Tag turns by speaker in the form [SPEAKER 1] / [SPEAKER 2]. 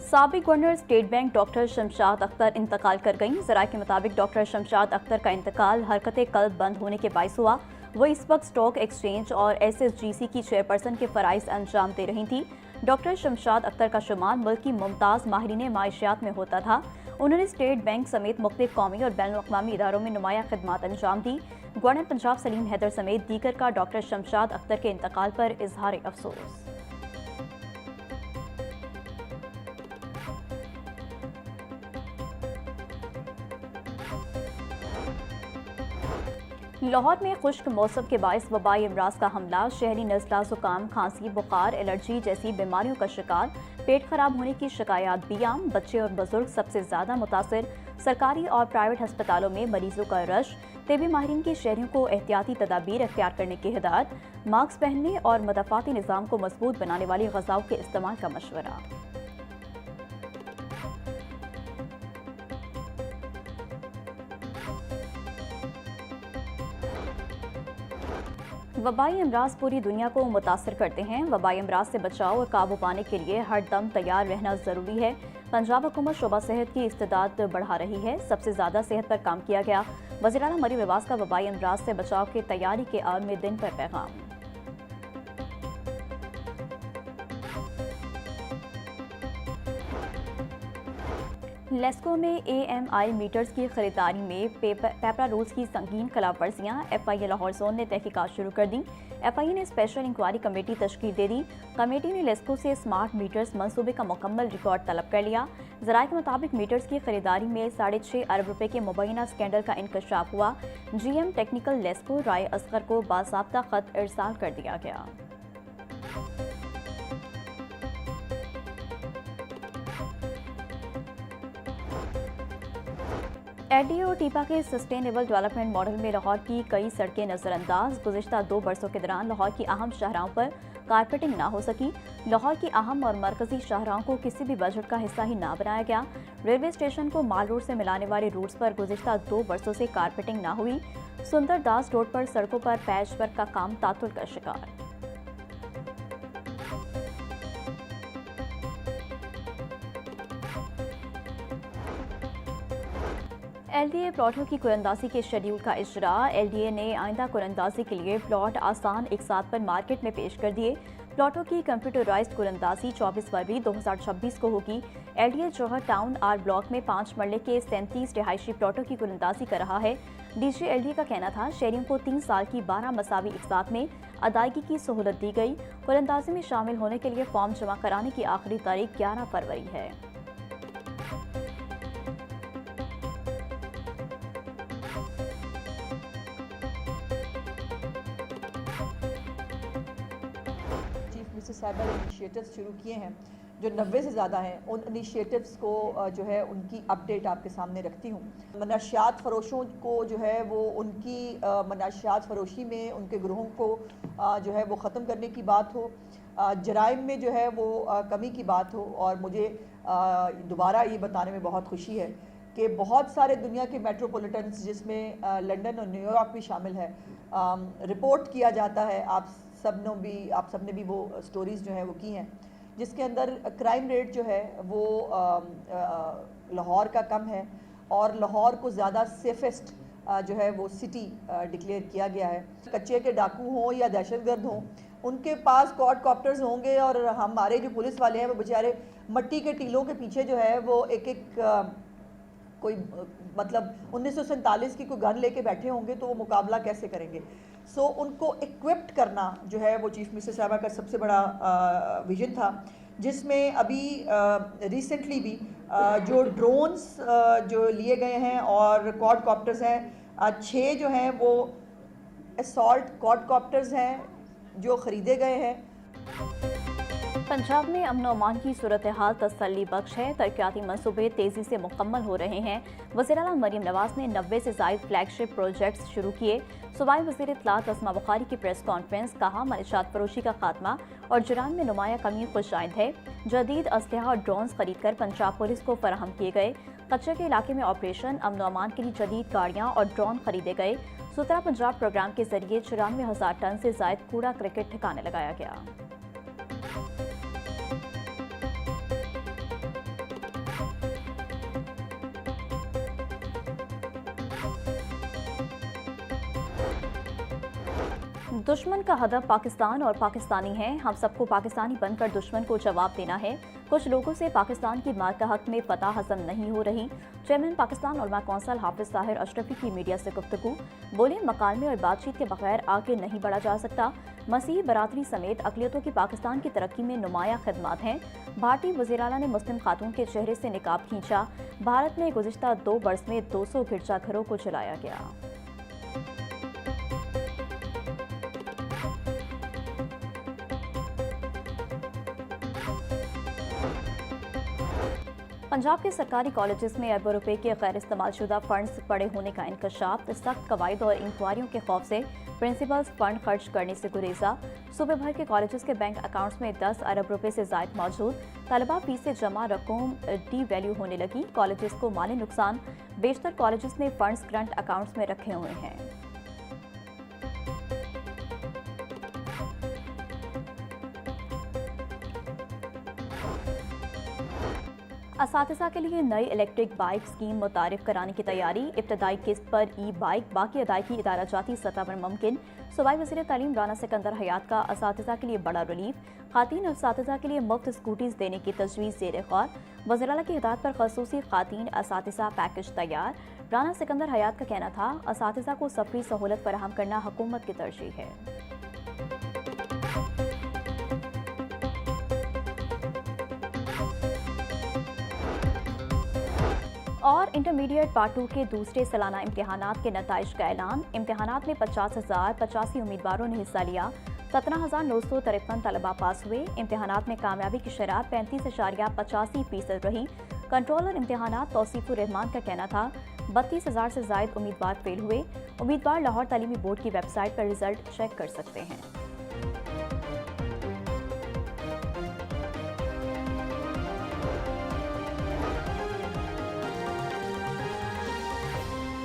[SPEAKER 1] साबिक governor state bank doctor Shamshad Akhtar इंतकाल कर गईं। ज़राए के मुताबिक डॉक्टर शमशाद अख्तर का इंतकाल हरकत कल्ब बंद होने के बायस हुआ। वो इस वक्त स्टॉक एक्सचेंज और SSGC की चेयरपर्सन के फ़राइज़ अंजाम दे रही थी। डॉक्टर शमशाद अख्तर का शुमार मुल्क की मुमताज़ माहिरीन माशियात में होता था। उन्होंने स्टेट बैंक समेत मुख्तलिफ कौमी और बैनुल-अक़वामी इदारों में नुमाया खिदमात अंजाम दी। गवर्नर पंजाब सलीम हैदर समेत दीगर का डॉक्टर शमशाद अख्तर के इंतकाल पर इजहार अफसोस। लाहौर में खुश्क मौसम के बायस वबाई अमराज का हमला, शहरी नज़ला, ज़ुकाम, खांसी, बुखार, एलर्जी जैसी बीमारियों का शिकार, पेट खराब होने की शिकायत भी आम। बच्चे और बुजुर्ग सबसे ज़्यादा मुतासिर। सरकारी और प्राइवेट अस्पतालों में मरीजों का रश। तिबी माहिरीन की शहरियों को एहतियाती तदाबीर अख्तियार करने की हिदायत। मास्क पहनने और मदफ़ाती निज़ाम को मजबूत बनाने वाली ग़ज़ाओं के इस्तेमाल का मशवरा। वबाई अमराज पूरी दुनिया को मुतासर करते हैं। वबाई अमराज से बचाव और काबू पाने के लिए हर दम तैयार रहना ज़रूरी है। पंजाब हुकूमत शोबा सेहत की इस्तेदाद बढ़ा रही है। सबसे ज़्यादा सेहत पर काम किया गया। वज़ीर आला मरीम नवाज का वबाई अमराज से बचाव की तैयारी के आलमी दिन पर पैगाम। लेस्को में AMI मीटर्स की खरीदारी में पेपरा रूल्स की संगीन खिलाफ वर्जियाँ। FIA लाहौर जोन ने तहकीकात शुरू कर दी। FIA ने स्पेशल इंक्वायरी कमेटी तश्कील दे दी। कमेटी ने लेस्को से स्मार्ट मीटर्स मंसूबे का मुकम्मल रिकॉर्ड तलब कर लिया। ज़राए के मुताबिक मीटर्स की खरीदारी में 6.5 अरब रुपए के मुबैना स्कैंडल का इंकशाफ हुआ। GM टेक्निकल लेस्को राय असगर को बाज़ाब्ता खत इरसाल कर दिया गया। LDA और टीपा के सस्टेनेबल डेवलपमेंट मॉडल में लाहौर की कई सड़कें नज़रअंदाज। गुज़िश्ता 2 बरसों के दौरान लाहौर की अहम शाहराहों पर कारपेटिंग ना हो सकी। लाहौर की अहम और मरकजी शाहराहों को किसी भी बजट का हिस्सा ही ना बनाया गया। रेलवे स्टेशन को माल रोड से मिलाने वाले रूट्स पर गुज़िश्ता 2 बरसों से कारपेटिंग ना हुई। सुंदरदास रोड पर सड़कों पर पैच वर्क का काम तातुल का शिकार। LDA प्लॉटों की कुरंदाजी के शेड्यूल का इजरा। LDA ने आइंदा कुरंदाजी के लिए प्लॉट आसान इकसात पर मार्केट में पेश कर दिए। प्लॉटों की कंप्यूटराइज्ड कुरंदाजी 24 फरवरी 2026 को होगी। LDA जौहर टाउन आर ब्लॉक में 5 मरले के 37 रिहायशी प्लॉटों की कुरंदाजी कर रहा है। DG LDA का कहना था शहरियों को 3 साल की 12 मसावी इकसात में अदायगी की सहूलत दी गई। कुरंदाजी में शामिल होने के लिए फॉर्म जमा कराने की आखिरी तारीख 11 फरवरी है।
[SPEAKER 2] साइबर इनिशिएटिव्स शुरू किए हैं जो 90 से ज़्यादा हैं। उन इनिशिएटिव्स को जो है उनकी अपडेट आपके सामने रखती हूँ। मनाशियात फ़रोशों को जो है वो उनकी मनाशियात फ़रोशी में उनके ग्रोहों को जो है वो ख़त्म करने की बात हो, जराइम में जो है वो कमी की बात हो। और मुझे दोबारा ये बताने में बहुत खुशी है कि बहुत सारे दुनिया के मेट्रोपॉलिटन्स जिसमें लंदन और न्यूयॉर्क भी शामिल है, रिपोर्ट किया जाता है। आप सब ने भी वो स्टोरीज़ जो है वो की हैं जिसके अंदर क्राइम रेट जो है वो लाहौर का कम है और लाहौर को ज़्यादा सेफेस्ट जो है वो सिटी डिक्लेयर किया गया है। कच्चे के डाकू हों या दहशतगर्द हों, उनके पास क्वाडकॉप्टर्स होंगे और हमारे जो पुलिस वाले हैं वो बेचारे मट्टी के टीलों के पीछे जो है वो एक कोई मतलब 1947 की कोई गन लेके बैठे होंगे तो वो मुकाबला कैसे करेंगे। सो उनको इक्विप्ड करना जो है वो चीफ मिनिस्टर साहबा का सबसे बड़ा विजन था, जिसमें अभी रिसेंटली भी जो ड्रोन्स जो लिए गए हैं और क्वाडकॉप्टर्स हैं, 6 जो हैं वो असॉल्ट क्वाडकॉप्टर्स हैं जो ख़रीदे गए हैं।
[SPEAKER 1] पंजाब में अमन अमान की सूरत हाल तसल्ली बख्श है। तरक्याती मंसूबे तेज़ी से मुकम्मल हो रहे हैं। वज़ीर आला मरीम नवाज ने 90 से ज़ायद फ्लैगशिप प्रोजेक्ट्स शुरू किए। सूबाई वज़ीर इत्तलात अस्मा बुखारी की प्रेस कॉन्फ्रेंस, कहा मनशात फरोशी का खात्मा और जुराम में नुमाया कमी खुशाइंद है। जदीद असलहा और ड्रोन्स खरीद कर पंजाब पुलिस को फराहम किए गए। कच्चे के इलाके में ऑपरेशन अमन अमान के लिए जदीद गाड़ियाँ और ड्रोन खरीदे गए। सुथरा पंजाब प्रोग्राम के जरिए 94,000 टन से ज़ायद कूड़ा क्रिकेट ठिकाने लगाया गया। दुश्मन का हदफ पाकिस्तान और पाकिस्तानी हैं। हम सबको पाकिस्तानी बनकर दुश्मन को जवाब देना है। कुछ लोगों से पाकिस्तान की मातहत में फतह हजम नहीं हो रही। चेयरमैन पाकिस्तान उलमा कौंसिल हाफिज ताहिर अशरफी की मीडिया से गुफ्तगू। बोले, मकालमे और बातचीत के बगैर आगे नहीं बढ़ा जा सकता। मसीह बरादरी समेत अकलियतों की पाकिस्तान की तरक्की में नुमाया खिदमत हैं। भारतीय वज़ीर-ए-आला ने मुस्लिम खातून के चेहरे से निकाब खींचा। भारत में गुज़िश्ता 2 बरस में 200 गिरजाघरों को जलाया गया। पंजाब के सरकारी कॉलेजेस में अरबों रुपए के गैर इस्तेमालशुदा फंड्स पड़े होने का इंकशाफ। सख्त कवायद और इंक्वायरियों के खौफ से प्रिंसिपल्स फंड खर्च करने से गुरेजा। सूबे भर के कॉलेजेस के बैंक अकाउंट्स में 10 अरब रुपए से जायद मौजूद। तलबा फीस से जमा रकूम डी वैल्यू होने लगी। कॉलेजेस को माली नुकसान। बेशतर कॉलेजेस ने फंड्स करंट अकाउंट्स में रखे हुए हैं। असातिज़ा के लिए नई इलेक्ट्रिक बाइक स्कीम मुतारिफ कराने की तैयारी। इब्तदाई किस्त पर ई बाइक, बाकी अदायगी इदारा जाती सतह पर मुमकिन। सूबाई वज़ीर तालीम राना सिकंदर हयात का असातिज़ा के लिए बड़ा रिलीफ। खातीन असातिज़ा के लिए मुफ्त स्कूटीज देने की तजवीज़ ज़ेर गौर। वज़ीर-ए-आला की हिदायत पर ख़ुसूसी खातीन असातिज़ा पैकेज तैयार। राना सिकंदर हयात का कहना था, असातिज़ा को सफरी सहूलत फराहम करना हुकूमत की तरजीह है। और इंटरमीडिएट पार्ट 2 के दूसरे सालाना इम्तिहानात के नताइज का ऐलान। इम्तिहानात में 50,085 उम्मीदवारों ने हिस्सा लिया। 17,953 तलबा पास हुए। इम्तिहानात में कामयाबी की शरह 35.85% रही। कंट्रोलर इम्तिहानात तौसीफुर रहमान का कहना था, 32,000 से ज़ायद उम्मीदवार फेल हुए। उम्मीदवार लाहौर तालीमी बोर्ड की वेबसाइट पर रिजल्ट चेक कर सकते हैं।